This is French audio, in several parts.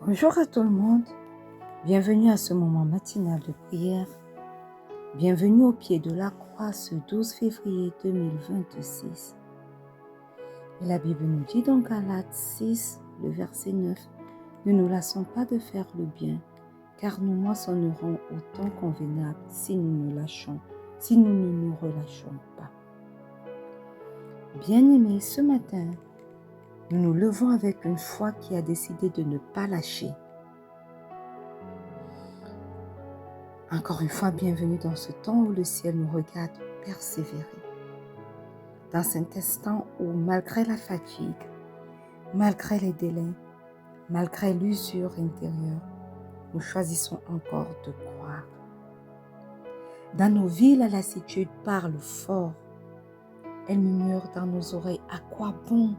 Bonjour à tout le monde, bienvenue à ce moment matinal de prière, bienvenue au pied de la croix ce 12 février 2026. Et la Bible nous dit dans Galates 6, le verset 9, « Ne nous lassons pas de faire le bien, car nous moissonnerons au temps convenable si nous ne nous relâchons pas. » Bien-aimés, ce matin, nous nous levons avec une foi qui a décidé de ne pas lâcher. Encore une fois, bienvenue dans ce temps où le ciel nous regarde persévérer. Dans cet instant où, malgré la fatigue, malgré les délais, malgré l'usure intérieure, nous choisissons encore de croire. Dans nos vies, la lassitude parle fort. Elle murmure dans nos oreilles « à quoi bon ?»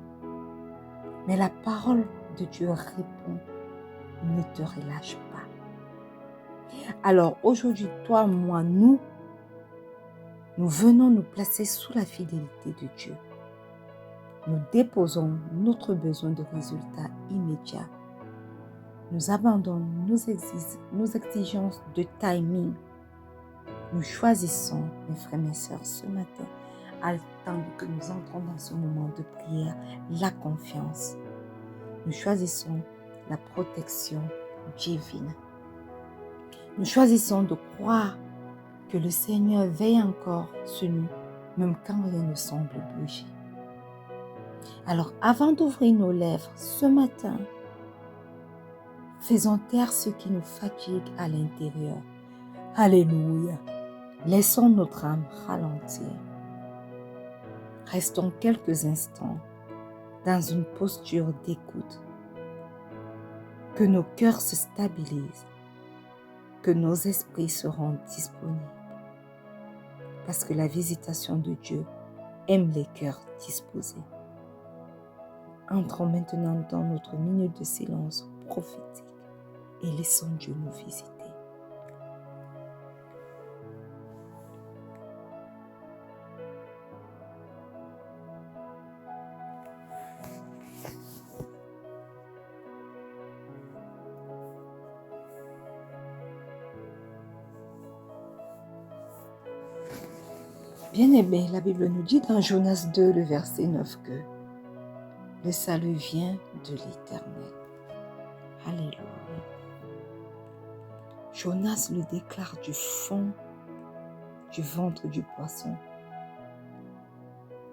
Mais la parole de Dieu répond « ne te relâche pas ». Alors aujourd'hui, toi, moi, nous venons nous placer sous la fidélité de Dieu. Nous déposons notre besoin de résultats immédiats. Nous abandonnons nos exigences de timing. Nous choisissons, mes frères et mes sœurs, ce matin, attendre que nous entrons dans ce moment de prière, la confiance. Nous choisissons la protection divine. Nous choisissons de croire que le Seigneur veille encore sur nous, même quand rien ne semble bouger. Alors, avant d'ouvrir nos lèvres ce matin, faisons taire ce qui nous fatigue à l'intérieur. Alléluia. Laissons notre âme ralentir. Restons quelques instants dans une posture d'écoute. Que nos cœurs se stabilisent, que nos esprits se rendent disponibles. Parce que la visitation de Dieu aime les cœurs disposés. Entrons maintenant dans notre minute de silence prophétique et laissons Dieu nous visiter. Bien-aimés, la Bible nous dit dans Jonas 2, le verset 9 que le salut vient de l'Éternel. Alléluia. Jonas le déclare du fond du ventre du poisson,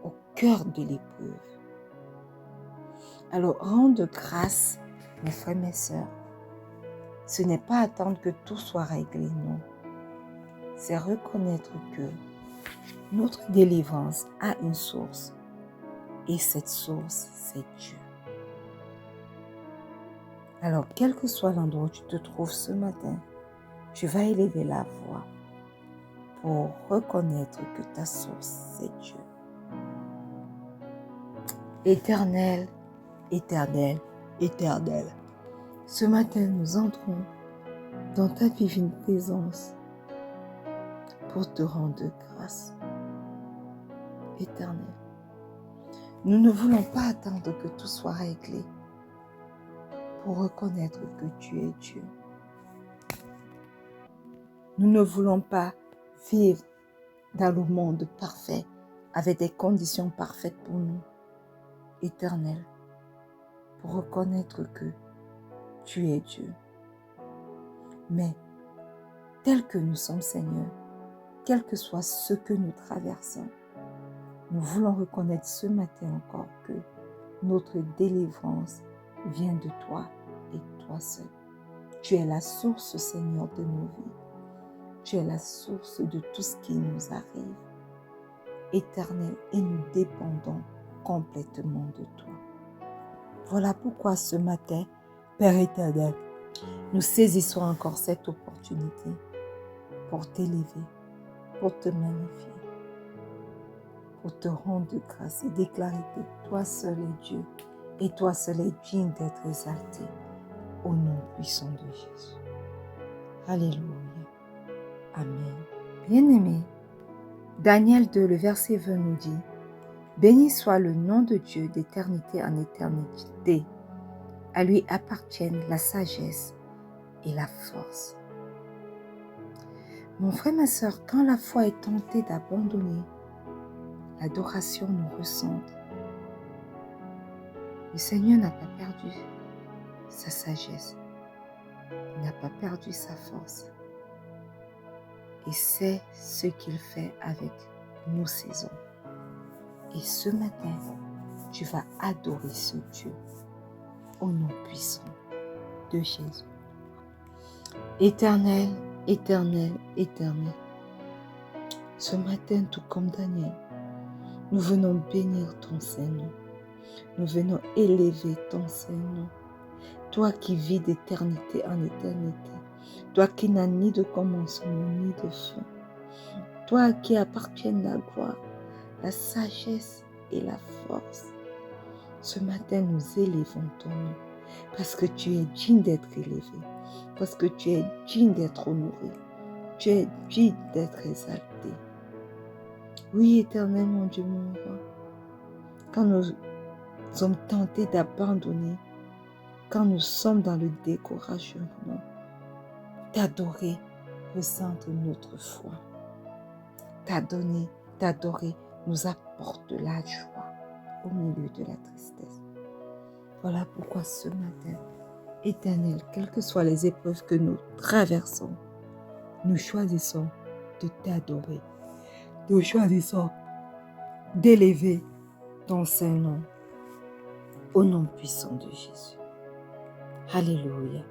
au cœur de l'épreuve. Alors, rendre grâce, mes frères, mes sœurs, ce n'est pas attendre que tout soit réglé, non. C'est reconnaître que notre délivrance a une source, et cette source, c'est Dieu. Alors, quel que soit l'endroit où tu te trouves ce matin, tu vas élever la voix pour reconnaître que ta source, c'est Dieu. Éternel, éternel, éternel. Ce matin, nous entrons dans ta divine présence pour te rendre grâce. Éternel, nous ne voulons pas attendre que tout soit réglé pour reconnaître que tu es Dieu. Nous ne voulons pas vivre dans le monde parfait avec des conditions parfaites pour nous. Éternel, pour reconnaître que tu es Dieu. Mais tel que nous sommes, Seigneur, quel que soit ce que nous traversons, nous voulons reconnaître ce matin encore que notre délivrance vient de toi et toi seul. Tu es la source, Seigneur, de nos vies. Tu es la source de tout ce qui nous arrive. Éternel, et nous dépendons complètement de toi. Voilà pourquoi ce matin, Père éternel, nous saisissons encore cette opportunité pour t'élever, pour te magnifier, pour te rendre grâce et déclarer que toi seul es Dieu et toi seul es digne d'être exalté au nom puissant de Jésus. Alléluia. Amen. Bien-aimés, Daniel 2, le verset 20 nous dit « Béni soit le nom de Dieu d'éternité en éternité. À lui appartiennent la sagesse et la force. Mon frère, ma sœur, quand la foi est tentée d'abandonner, l'adoration nous ressemble. Le Seigneur n'a pas perdu sa sagesse, il n'a pas perdu sa force. Et c'est ce qu'il fait avec nos saisons. Et ce matin, tu vas adorer ce Dieu au nom puissant de Jésus. Éternel, éternel, éternel. Ce matin, tout comme Daniel, nous venons bénir ton Saint-Nom. Nous venons élever ton Saint-Nom. Toi qui vis d'éternité en éternité. Toi qui n'as ni de commencement ni de fin. Toi à qui appartiennent la gloire, la sagesse et la force. Ce matin, nous élevons ton nom. Parce que tu es digne d'être élevé. Parce que tu es digne d'être honoré. Tu es digne d'être exalté. Oui, éternel, mon Dieu, mon roi. Quand nous sommes tentés d'abandonner, quand nous sommes dans le découragement, t'adorer recentre notre foi. T'adorer nous apporte de la joie au milieu de la tristesse. Voilà pourquoi ce matin, éternel, quelles que soient les épreuves que nous traversons, nous choisissons de t'adorer. Nous choisissons d'élever ton Saint-Nom au nom puissant de Jésus. Alléluia.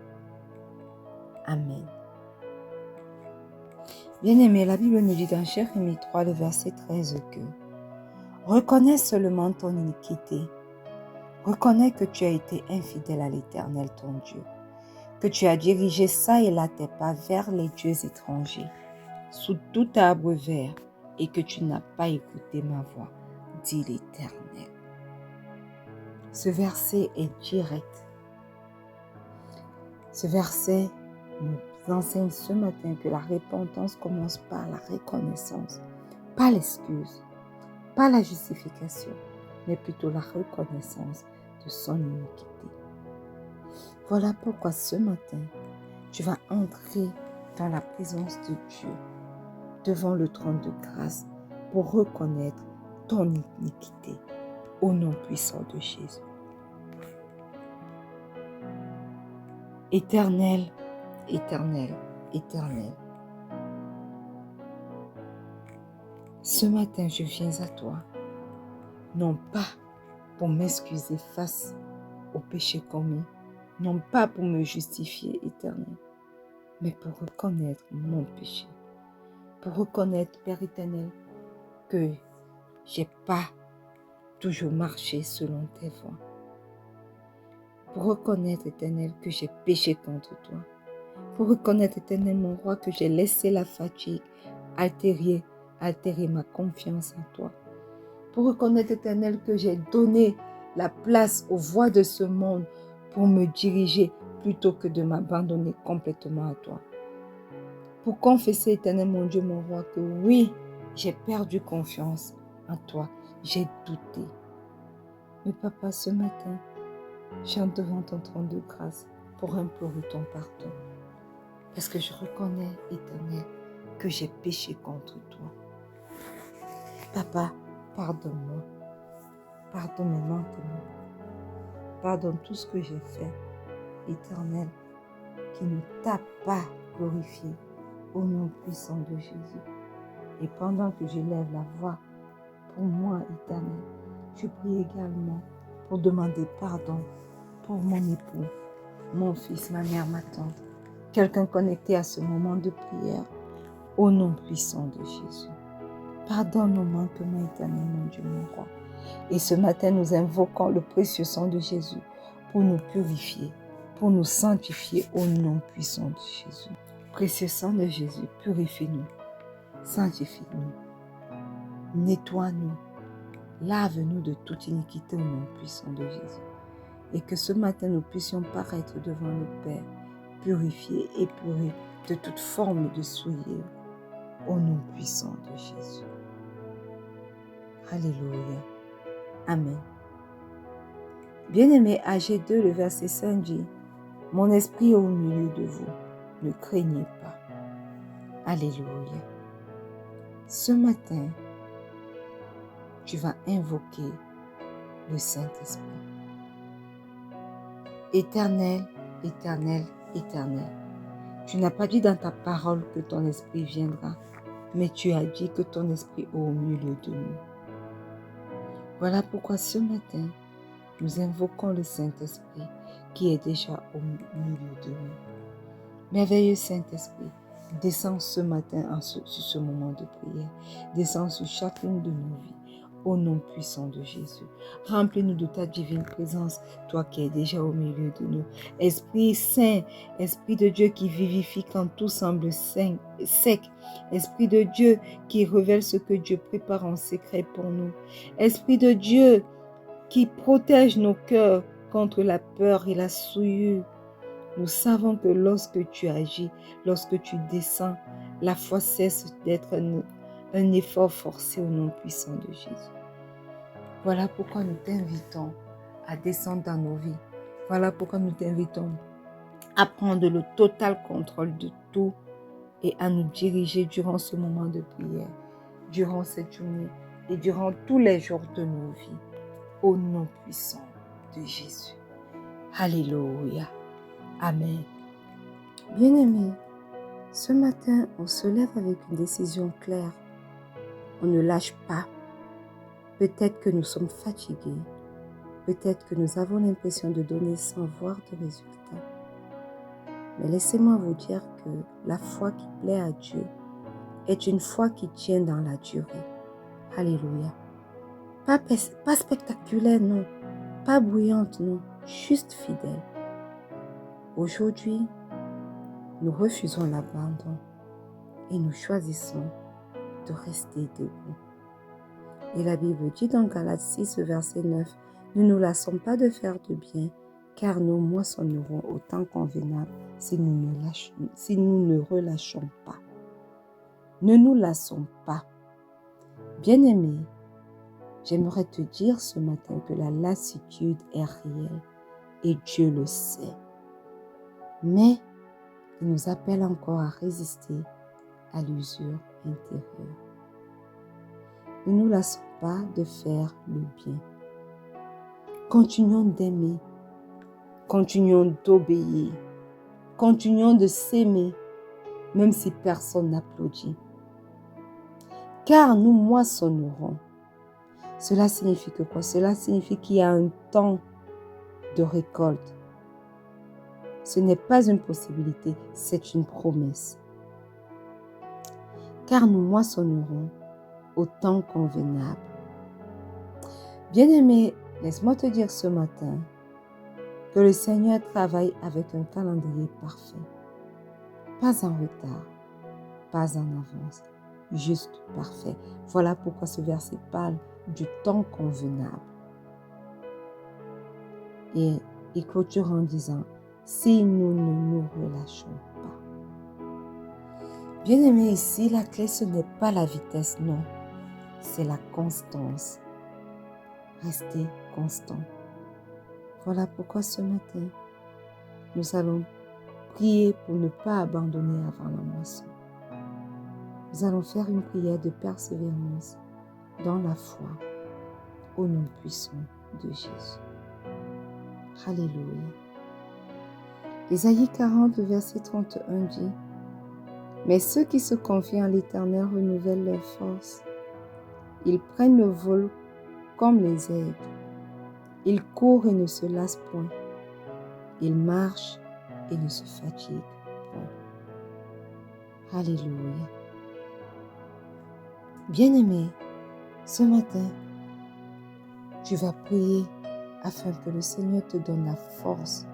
Amen. Bien-aimés, la Bible nous dit dans Jérémie 3, le verset 13 que « Reconnais seulement ton iniquité. Reconnais que tu as été infidèle à l'Éternel ton Dieu, que tu as dirigé ça et là tes pas vers les dieux étrangers, sous tout arbre vert, et que tu n'as pas écouté ma voix, dit l'Éternel. » Ce verset est direct. Ce verset nous enseigne ce matin que la repentance commence par la reconnaissance, pas l'excuse, pas la justification, mais plutôt la reconnaissance de son iniquité. Voilà pourquoi ce matin, tu vas entrer dans la présence de Dieu, devant le trône de grâce, pour reconnaître ton iniquité au nom puissant de Jésus. Éternel, éternel, éternel. Ce matin, je viens à toi, non pas pour m'excuser face au péché commis, non pas pour me justifier, éternel, mais pour reconnaître mon péché, pour reconnaître, Père éternel, que je n'ai pas toujours marché selon tes voies, pour reconnaître, éternel, que j'ai péché contre toi, pour reconnaître, éternel, mon roi, que j'ai laissé la fatigue altérer ma confiance en toi, pour reconnaître, éternel, que j'ai donné la place aux voies de ce monde pour me diriger plutôt que de m'abandonner complètement à toi. Pour confesser, éternel, mon Dieu, mon roi, que oui, j'ai perdu confiance en toi, j'ai douté. Mais papa, ce matin, j'entre devant ton trône de grâce pour implorer ton pardon. Parce que je reconnais, éternel, que j'ai péché contre toi. Papa, pardonne-moi. Pardonne mes manquements. Pardonne tout ce que j'ai fait, éternel, qui ne t'a pas glorifié au nom puissant de Jésus. Et pendant que je lève la voix pour moi, éternel, je prie également pour demander pardon pour mon époux, mon fils, ma mère, ma tante, quelqu'un connecté à ce moment de prière, au nom puissant de Jésus. Pardonne nos manquements, éternel, mon Dieu, mon roi. Et ce matin, nous invoquons le précieux sang de Jésus pour nous purifier, pour nous sanctifier au nom puissant de Jésus. Précieux sang de Jésus, purifie-nous, sanctifie-nous, nettoie-nous, lave-nous de toute iniquité au nom puissant de Jésus. Et que ce matin, nous puissions paraître devant le Père, purifiés, épurés de toute forme de souillure, au nom puissant de Jésus. Alléluia. Amen. Bien-aimé, Agé 2, le verset 5 dit, « Mon esprit est au milieu de vous, ne craignez pas. » Alléluia. Ce matin, tu vas invoquer le Saint-Esprit. Éternel, éternel, éternel. Tu n'as pas dit dans ta parole que ton esprit viendra, mais tu as dit que ton esprit est au milieu de nous. Voilà pourquoi ce matin, nous invoquons le Saint-Esprit qui est déjà au milieu de nous. Merveilleux Saint-Esprit, descends ce matin sur ce moment de prière. Descends sur chacune de nos vies. Au nom puissant de Jésus, remplis-nous de ta divine présence, toi qui es déjà au milieu de nous. Esprit Saint, Esprit de Dieu qui vivifie quand tout semble sec. Esprit de Dieu qui révèle ce que Dieu prépare en secret pour nous. Esprit de Dieu qui protège nos cœurs contre la peur et la souillure. Nous savons que lorsque tu agis, lorsque tu descends, la foi cesse d'être un effort forcé au nom puissant de Jésus. Voilà pourquoi nous t'invitons à descendre dans nos vies. Voilà pourquoi nous t'invitons à prendre le total contrôle de tout et à nous diriger durant ce moment de prière, durant cette journée et durant tous les jours de nos vies, au nom puissant de Jésus. Alléluia. Amen. Bien-aimés, ce matin, on se lève avec une décision claire. On ne lâche pas. Peut-être que nous sommes fatigués. Peut-être que nous avons l'impression de donner sans voir de résultats. Mais laissez-moi vous dire que la foi qui plaît à Dieu est une foi qui tient dans la durée. Alléluia. Pas spectaculaire, non. Pas bruyante, non. Juste fidèle. Aujourd'hui, nous refusons l'abandon et nous choisissons de rester debout. Et la Bible dit dans Galates 6, verset 9, « Ne nous lassons pas de faire de bien, car nous moissonnerons au temps convenable si nous ne relâchons pas. » Ne nous lassons pas. Bien-aimé, j'aimerais te dire ce matin que la lassitude est réelle et Dieu le sait. Mais il nous appelle encore à résister à l'usure intérieure. Ne nous lassons pas de faire le bien. Continuons d'aimer, continuons d'obéir, continuons de s'aimer, même si personne n'applaudit. Car nous moissonnerons. Cela signifie que quoi? Cela signifie qu'il y a un temps de récolte. Ce n'est pas une possibilité, c'est une promesse. Car nous moissonnerons au temps convenable. Bien-aimé, laisse-moi te dire ce matin que le Seigneur travaille avec un calendrier parfait. Pas en retard, pas en avance, juste parfait. Voilà pourquoi ce verset parle du temps convenable. Et il clôture en disant, si nous ne nous relâchons pas. Bien-aimé, ici, la clé, ce n'est pas la vitesse, non. C'est la constance. Restez constant. Voilà pourquoi ce matin, nous allons prier pour ne pas abandonner avant la moisson. Nous allons faire une prière de persévérance dans la foi au nom puissant de Jésus. Alléluia. Ésaïe 40, verset 31 dit, « Mais ceux qui se confient en l'Éternel renouvellent leur force. Ils prennent le vol comme les aigles. Ils courent et ne se lassent point. Ils marchent et ne se fatiguent point. » Alléluia. Bien-aimé, ce matin, tu vas prier afin que le Seigneur te donne la force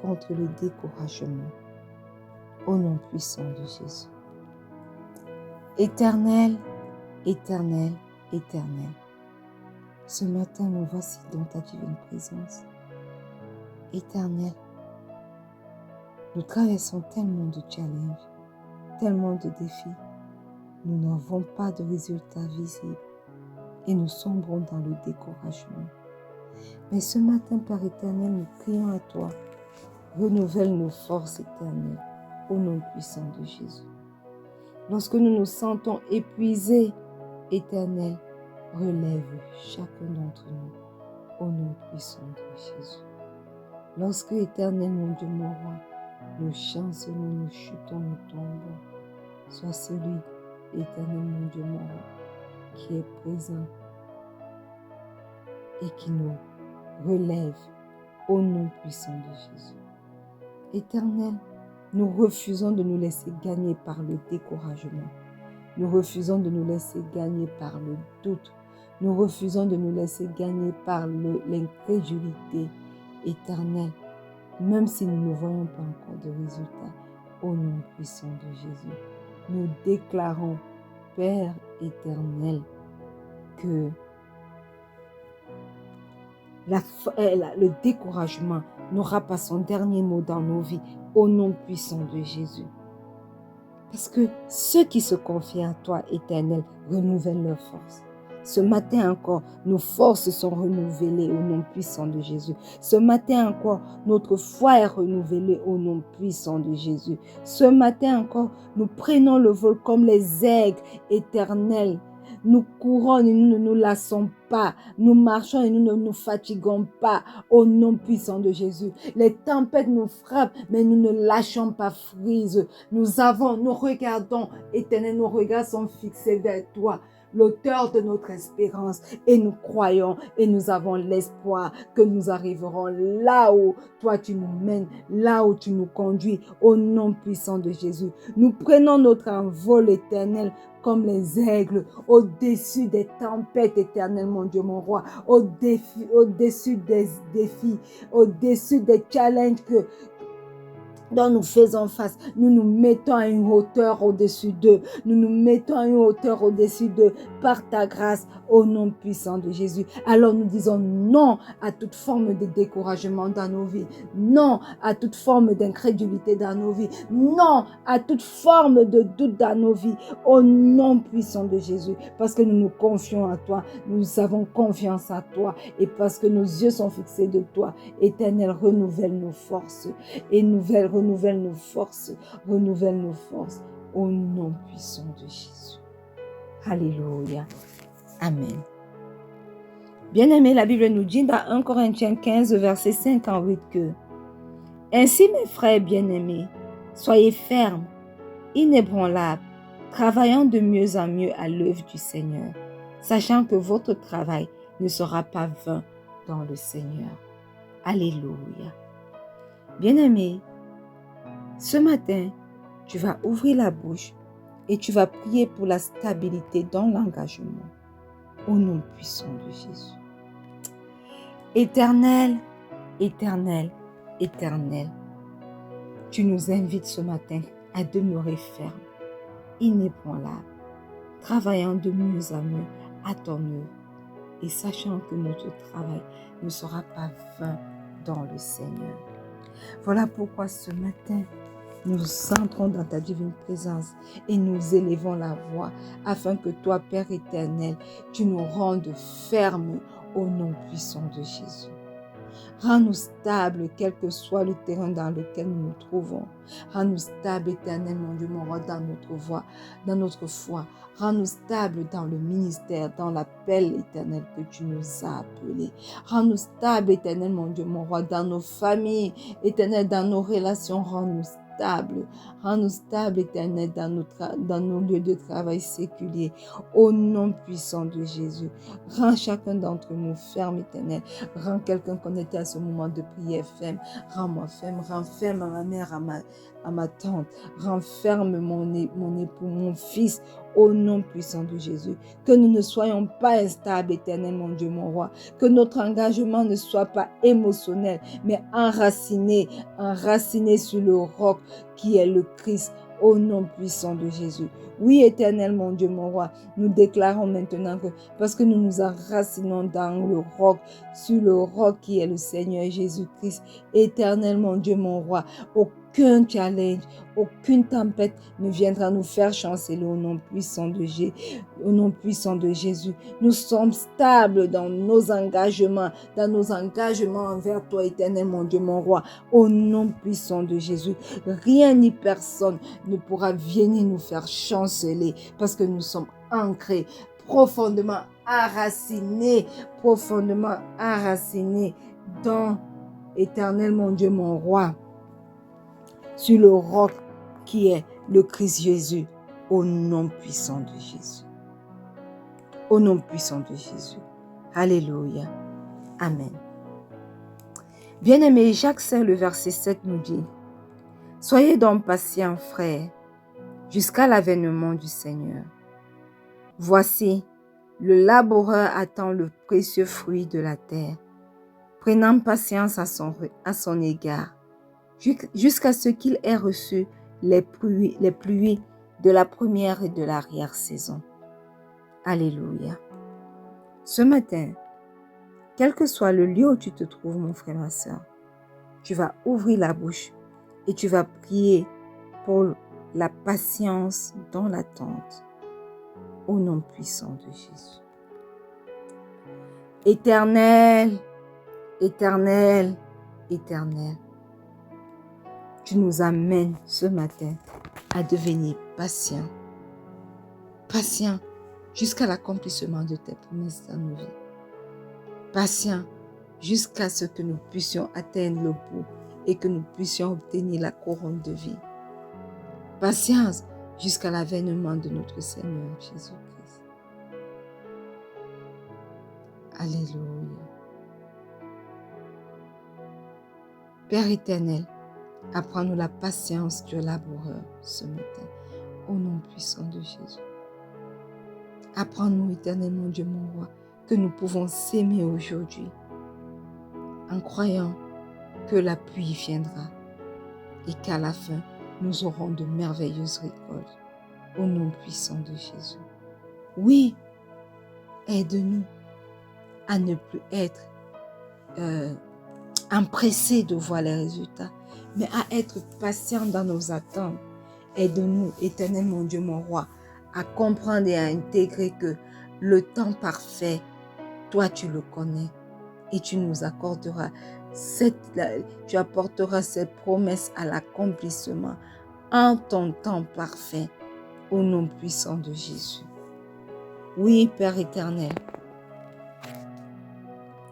contre le découragement. Au nom puissant de Jésus. Éternel, éternel, éternel. Ce matin, nous voici dans ta divine présence. Éternel, nous traversons tellement de challenges, tellement de défis. Nous n'avons pas de résultats visibles et nous sombrons dans le découragement. Mais ce matin, Père éternel, nous prions à toi. Renouvelle nos forces éternelles au nom puissant de Jésus. Lorsque nous nous sentons épuisés, éternel, relève chacun d'entre nous au nom puissant de Jésus. Lorsque, éternel, mon Dieu, mon roi, nous chancelons, nous chutons, nous tombons, sois celui, éternel, mon Dieu, mon roi, qui est présent et qui nous relève au nom puissant de Jésus. Éternel, nous refusons de nous laisser gagner par le découragement. Nous refusons de nous laisser gagner par le doute. Nous refusons de nous laisser gagner par l'incrédulité. Éternel, même si nous ne voyons pas encore de résultats, au nom puissant de Jésus, nous déclarons, Père éternel, que le découragement n'aura pas son dernier mot dans nos vies, au nom puissant de Jésus. Parce que ceux qui se confient à toi, éternel, renouvellent leur force. Ce matin encore, nos forces sont renouvelées au nom puissant de Jésus. Ce matin encore, notre foi est renouvelée au nom puissant de Jésus. Ce matin encore, nous prenons le vol comme les aigles éternels. Nous courons et nous ne nous lassons pas. Nous marchons et nous ne nous fatiguons pas au nom puissant de Jésus. Les tempêtes nous frappent, mais nous ne lâchons pas prise. Nous regardons, éternel, nos regards sont fixés vers toi, l'auteur de notre espérance, et nous croyons et nous avons l'espoir que nous arriverons là où toi tu nous mènes, là où tu nous conduis, au nom puissant de Jésus. Nous prenons notre envol éternel comme les aigles, au-dessus des tempêtes éternelles, mon Dieu, mon roi, au-dessus des défis, au-dessus des challenges dont nous faisons face. Nous nous mettons à une hauteur au-dessus d'eux. Nous nous mettons à une hauteur au-dessus d'eux par ta grâce au nom puissant de Jésus. Alors nous disons non à toute forme de découragement dans nos vies. Non à toute forme d'incrédulité dans nos vies. Non à toute forme de doute dans nos vies au nom puissant de Jésus. Parce que nous nous confions à toi. Nous avons confiance à toi. Et parce que nos yeux sont fixés de toi. Éternel, renouvelle nos forces. Et renouvelle nos forces, renouvelle nos forces au nom puissant de Jésus. Alléluia. Amen. Bien-aimés, la Bible nous dit dans 1 Corinthiens 15, verset 58 que « Ainsi, mes frères bien-aimés, soyez fermes, inébranlables, travaillant de mieux en mieux à l'œuvre du Seigneur, sachant que votre travail ne sera pas vain dans le Seigneur. » Alléluia. Bien-aimés, ce matin, tu vas ouvrir la bouche et tu vas prier pour la stabilité dans l'engagement. Au nom puissant de Jésus. Éternel, éternel, éternel, tu nous invites ce matin à demeurer fermes, inébranlables, travaillant de mieux en mieux à ton œuvre et sachant que notre travail ne sera pas vain dans le Seigneur. Voilà pourquoi ce matin, nous entrons dans ta divine présence et nous élevons la voix afin que toi, Père éternel, tu nous rendes fermes au nom puissant de Jésus. Rends-nous stables, quel que soit le terrain dans lequel nous nous trouvons. Rends-nous stables, éternel, mon Dieu, mon roi, dans notre voie, dans notre foi. Rends-nous stables dans le ministère, dans l'appel éternel que tu nous as appelés. Rends-nous stables, éternel, mon Dieu, mon roi, dans nos familles, éternel, dans nos relations. Rends-nous stables. Rends-nous stables, éternel, dans nos lieux de travail séculiers. Au nom puissant de Jésus. Rends chacun d'entre nous ferme, éternel. Rends quelqu'un connecté à ce moment de prière ferme. Rends-moi ferme. Rends ferme à ma mère, à ma tante. Rends ferme mon époux, mon fils. Au nom puissant de Jésus. Que nous ne soyons pas instables, éternel, mon Dieu, mon roi. Que notre engagement ne soit pas émotionnel, mais enraciné sur le roc qui est le Christ. Au nom puissant de Jésus. Oui, éternel, mon Dieu, mon roi, nous déclarons maintenant que parce que nous nous enracinons dans le roc, sur le roc qui est le Seigneur Jésus-Christ, éternel, mon Dieu, mon roi, aucun challenge, aucune tempête ne viendra nous faire chanceler au nom puissant de Jésus. Nous sommes stables dans nos engagements envers toi, éternel mon Dieu, mon roi, au nom puissant de Jésus. Rien ni personne ne pourra venir nous faire chanceler parce que nous sommes ancrés, profondément enracinés dans éternel mon Dieu, mon roi, sur le roc qui est le Christ Jésus, au nom puissant de Jésus. Au nom puissant de Jésus. Alléluia. Amen. Bien-aimé, Jacques 5, le verset 7 nous dit, « Soyez donc patients, frères, jusqu'à l'avènement du Seigneur. Voici, le laboureur attend le précieux fruit de la terre, prenant patience à son égard, jusqu'à ce qu'il ait reçu les pluies de la première et de l'arrière-saison. » Alléluia. Ce matin, quel que soit le lieu où tu te trouves, mon frère, ma soeur, tu vas ouvrir la bouche et tu vas prier pour la patience dans l'attente, au nom puissant de Jésus. Éternel, éternel, éternel, tu nous amènes ce matin à devenir patients. Patients jusqu'à l'accomplissement de tes promesses dans nos vies. Patients jusqu'à ce que nous puissions atteindre le bout et que nous puissions obtenir la couronne de vie. Patience jusqu'à l'avènement de notre Seigneur Jésus-Christ. Alléluia. Père éternel, apprends-nous la patience du laboureur ce matin, au nom puissant de Jésus. Apprends-nous, éternel mon Dieu, mon roi, que nous pouvons s'aimer aujourd'hui, en croyant que la pluie viendra et qu'à la fin, nous aurons de merveilleuses récoltes, au nom puissant de Jésus. Oui, aide-nous à ne plus être empressés de voir les résultats, mais à être patients dans nos attentes. Aide-nous, éternel mon Dieu, mon roi, à comprendre et à intégrer que le temps parfait, toi tu le connais et tu nous accorderas tu apporteras cette promesse à l'accomplissement en ton temps parfait, au nom puissant de Jésus. Oui, Père éternel,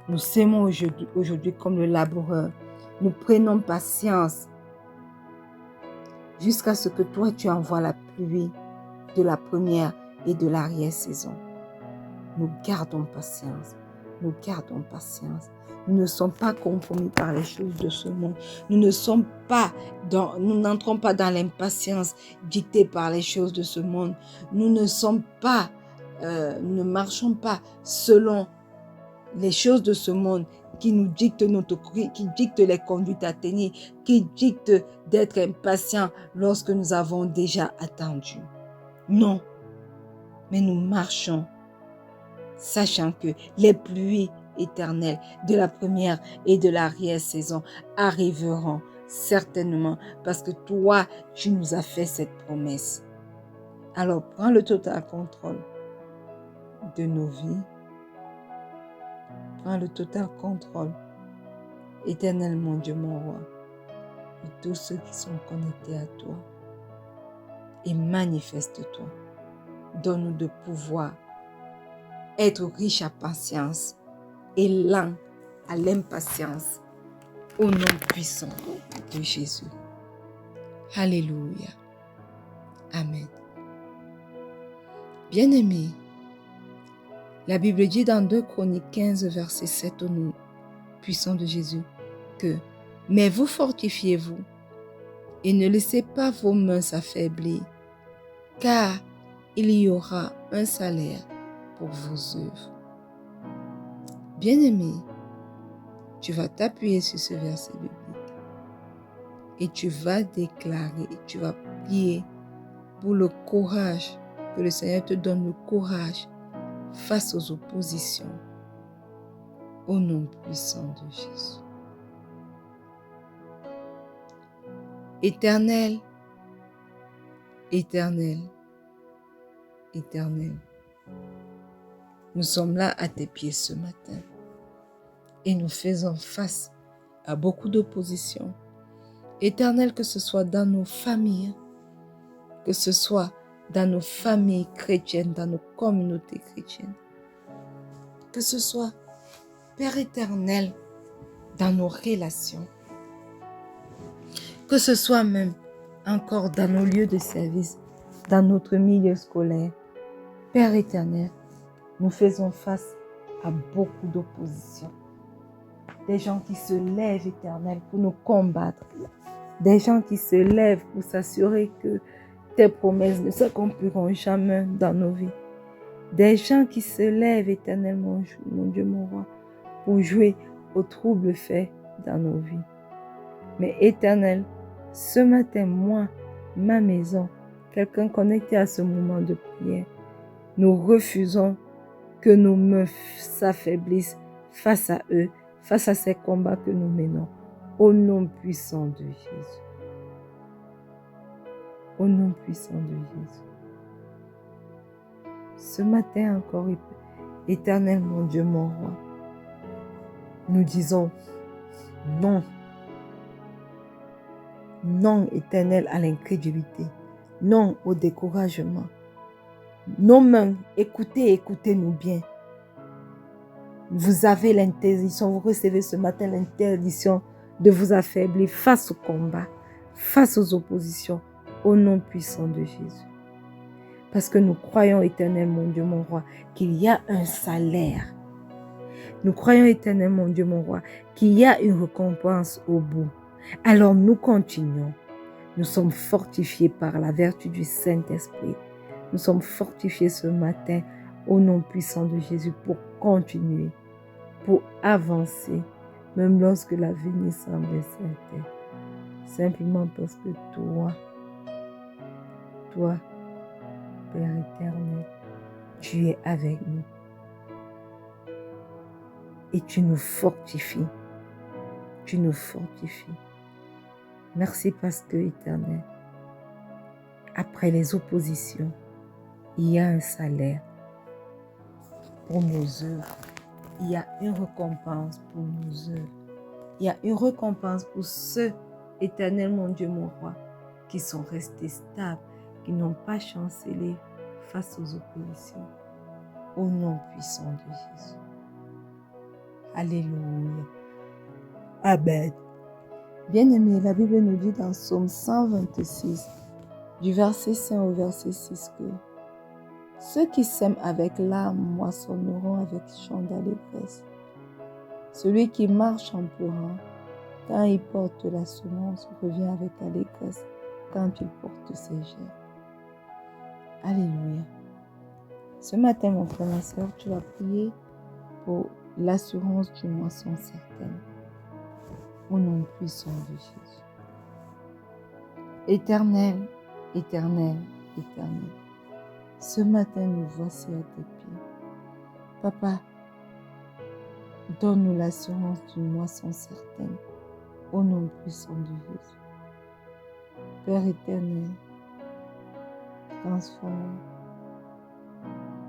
nous s'aimons aujourd'hui comme le laboureur. Nous prenons patience jusqu'à ce que toi tu envoies la pluie de la première et de l'arrière-saison. Nous gardons patience. Nous gardons patience. Nous ne sommes pas compromis par les choses de ce monde. Nous n'entrons pas dans l'impatience dictée par les choses de ce monde. Nous ne marchons pas selon les choses de ce monde qui nous dictent qui dictent les conduites à tenir, qui dictent d'être impatients lorsque nous avons déjà attendu. Non, mais nous marchons, sachant que les pluies éternelles de la première et de l'arrière-saison arriveront certainement parce que toi, tu nous as fait cette promesse. Alors, prends le total contrôle de nos vies. Prends le total contrôle, éternel mon Dieu, mon roi, de tous ceux qui sont connectés à toi. Et manifeste-toi. Donne-nous de pouvoir être riche à patience et lent à l'impatience, au nom puissant de Jésus. Alléluia. Amen. Bien-aimés, la Bible dit dans 2 Chroniques 15, verset 7, au nom puissant de Jésus, que « Mais vous fortifiez-vous et ne laissez pas vos mains s'affaiblir, car il y aura un salaire pour vos œuvres. » Bien-aimé, tu vas t'appuyer sur ce verset biblique et tu vas déclarer, tu vas prier pour le courage, que le Seigneur te donne le courage face aux oppositions, au nom puissant de Jésus. Éternel, éternel, éternel, nous sommes là à tes pieds ce matin et nous faisons face à beaucoup d'opposition. Éternel, que ce soit dans nos familles, que ce soit dans nos familles chrétiennes, dans nos communautés chrétiennes, que ce soit, Père éternel, dans nos relations, que ce soit même encore dans nos lieux de service, dans notre milieu scolaire. Père éternel, nous faisons face à beaucoup d'opposition. Des gens qui se lèvent, éternel, pour nous combattre. Des gens qui se lèvent pour s'assurer que tes promesses ne s'accompliront jamais dans nos vies. Des gens qui se lèvent, éternel, mon Dieu, mon roi, pour jouer aux troubles faits dans nos vies. Mais éternel, ce matin, moi, ma maison, quelqu'un connecté à ce moment de prière, nous refusons que nos mains s'affaiblissent face à eux, face à ces combats que nous menons. Au nom puissant de Jésus. Au nom puissant de Jésus. Ce matin encore, éternel, mon Dieu, mon roi, nous disons non. Non, éternel, à l'incrédulité. Non au découragement. Nos mains, écoutez-nous bien. Vous avez l'interdiction, vous recevez ce matin l'interdiction de vous affaiblir face au combat, face aux oppositions, au nom puissant de Jésus. Parce que nous croyons, éternel, mon Dieu, mon roi, qu'il y a un salaire. Nous croyons, éternel, mon Dieu, mon roi, qu'il y a une récompense au bout. Alors nous continuons. Nous sommes fortifiés par la vertu du Saint-Esprit. Nous sommes fortifiés ce matin au nom puissant de Jésus pour continuer, pour avancer, même lorsque la venue semble incertaine. Simplement parce que toi, Père éternel, tu es avec nous. Et tu nous fortifies. Tu nous fortifies. Merci parce que, éternel, après les oppositions, il y a un salaire pour nos œuvres. Il y a une récompense pour nos œuvres. Il y a une récompense pour ceux, éternel, mon Dieu, mon roi, qui sont restés stables, qui n'ont pas chancelé face aux oppositions. Au nom puissant de Jésus. Alléluia. Amen. Bien-aimés, la Bible nous dit dans Psaume 126, du verset 5 au verset 6, que ceux qui sèment avec larmes moissonneront avec chant d'allégresse. Celui qui marche en pleurant, quand il porte la semence, revient avec allégresse quand il porte ses gerbes. Alléluia. Ce matin, mon frère, ma soeur, tu vas prier pour l'assurance d'une moisson certaine. Au nom puissant de Jésus. Éternel, éternel, éternel. Ce matin, nous voici à tes pieds. Papa, donne-nous l'assurance d'une moisson certaine. Au nom puissant de Jésus. Père éternel, transforme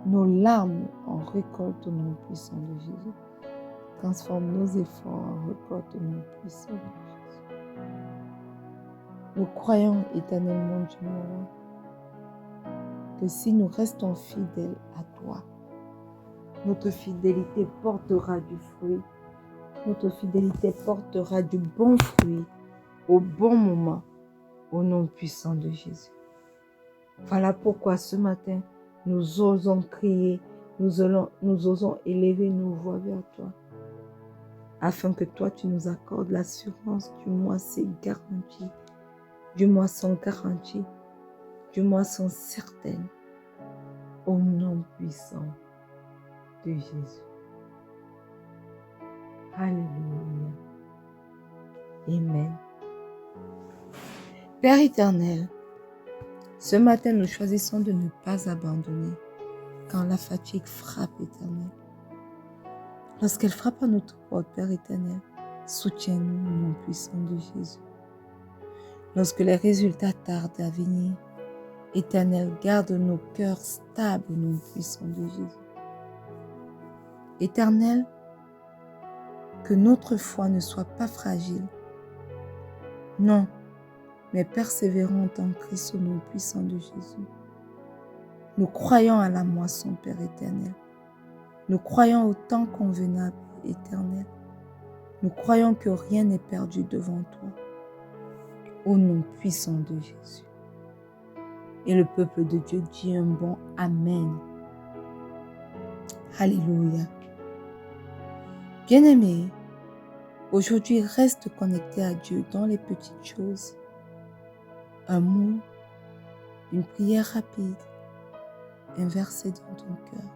nos larmes en récolte au nom puissant de Jésus. Transforme nos efforts en récolte au nom puissant de Jésus. Nous croyons, éternel mon Dieu, mon roi, que si nous restons fidèles à toi, notre fidélité portera du fruit. Notre fidélité portera du bon fruit au bon moment, au nom puissant de Jésus. Voilà pourquoi ce matin, nous osons crier, nous osons élever nos voix vers toi, afin que toi, tu nous accordes l'assurance du moisson garanti, du moisson garanti, du moisson certaine, au nom puissant de Jésus. Alléluia. Amen. Père éternel, ce matin, nous choisissons de ne pas abandonner quand la fatigue frappe, éternel. Lorsqu'elle frappe à notre porte, Père éternel, soutiens-nous au nom puissant de Jésus. lorsque les résultats tardent à venir. Éternel, garde nos cœurs stables au nom puissant de Jésus. Éternel, que notre foi ne soit pas fragile. Non, mais persévérante en Christ au nom puissant de Jésus. Nous croyons à la moisson, Père éternel. Nous croyons au temps convenable, éternel. Nous croyons que rien n'est perdu devant toi. Au nom puissant de Jésus. Et le peuple de Dieu dit un bon Amen. Alléluia. Bien-aimé, aujourd'hui reste connecté à Dieu dans les petites choses. Un mot, une prière rapide, un verset dans ton cœur.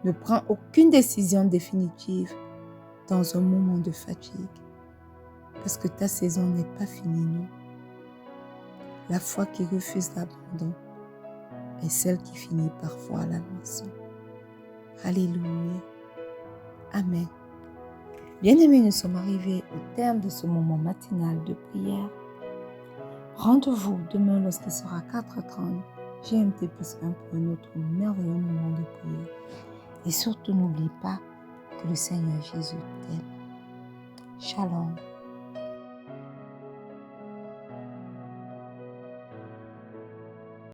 Ne prends aucune décision définitive dans un moment de fatigue, parce que ta saison n'est pas finie, non. La foi qui refuse l'abandon est celle qui finit parfois à la moisson. Alléluia. Amen. Bien-aimés, nous sommes arrivés au terme de ce moment matinal de prière. Rendez-vous demain lorsqu'il sera 4h30, GMT plus 1 pour un autre merveilleux moment de prière. Et surtout, n'oublie pas que le Seigneur Jésus t'aime. Shalom.